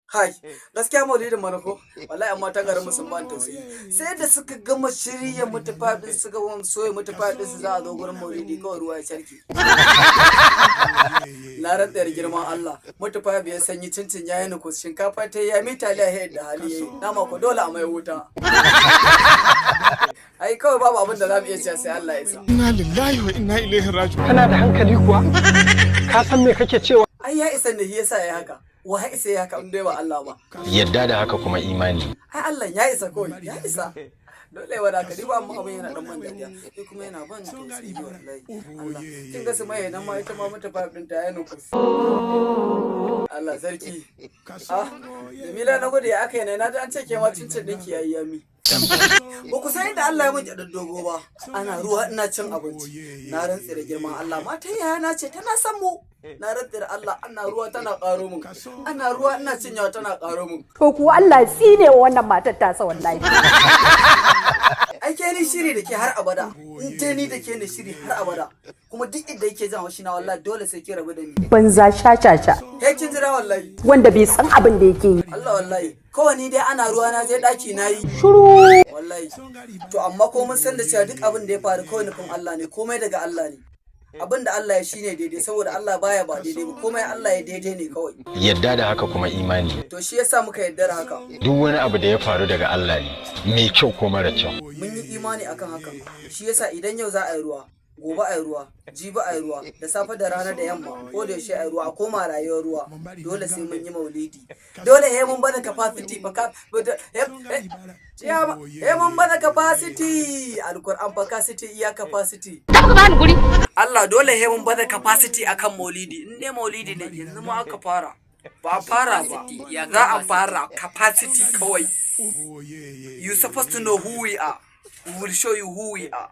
Hai, gaskiya maulidin mana ko wallahi amma ta garin sun ban tausayi. Sai da suka gama shirya mutufafin suka soya mutufafin su za a zo gurin maulidi kawai ruwa ya sarki. Na rantsa da girman Allah, mutufafi ya sanyi cincin ya yi nukus shinkafa ta ya mita lahiya da hali yayi. Nama ko dole a mai wuta. Ai kawai babu abin da za mu iya cewa sai Allah ya sa. Inna lillahi wa inna ilaihi raji'un. Kana da hankali kuwa? Ka san me kake cewa? Ai ya isa ne yasa ya haka. Wa ya isa ya haka in dai ba Allah ba. Yadda da haka kuma imani. Ai Allah ya isa kawai, ya isa. Dole wa da ka ba amma abin yana dan man dariya. Sai kuma yana ban tausayi wallahi. Allah. Kin ga su mai nan ma ita ma mata fa din ta yana kus. Allah sarki. Ah, Jamila na gode aka yana na ji an ce ke ma cincin dinki yayi yami. Ba ku san inda Allah ya mun jaddar dogo ba. Ana ruwa ina cin abinci. Na rantsi da girman Allah mata yaya na ce tana son mu. Na rantsi da Allah ana ruwa tana karo mun. Ana ruwa ina cin yawa tana karo mun. To kuwa Allah tsine wa wannan matar tasa wallahi. Ai ke ni shiri da ke har abada. In te ni da ke ni shiri har abada. Kuma duk inda yake jan haushi na wallahi dole sai ki rabu da ni. Banza shashasha. Kai kin jira wallahi. Wanda bai san abin da yake yi. Allah wallahi. Kawai dai ana ruwa na je daki na yi. Shiru. Wallahi. To amma ko mun san da cewa duk abin da ya faru kawai nufin Allah ne, komai daga Allah ne. Abin da Allah ya shine daidai saboda Allah baya ba daidai ba, komai Allah ya daidai ne kawai. Yadda da haka kuma imani. To shi yasa muka yarda da haka. Duk wani abu da ya faru daga Allah ne, mai kyau ko mara kyau. Mun yi imani akan hakan. Shi yasa idan yau za a yi ruwa, gobe a yi ruwa, jibi a yi ruwa, da safe da rana da yamma, ko da yaushe a yi ruwa, a koma rayuwar ruwa. Dole sai mun yi maulidi. Dole he mun bada capacity he mun bada capacity. Alquran capacity iya capacity. Allah dole he mun bada capacity akan maulidi. In dai maulidi ne yanzu mu aka fara. Ba fara ba. Za a fara capacity kawai. You supposed to know who we are. We will show you who we are.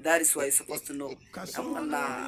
That is why you're supposed to know. Allah.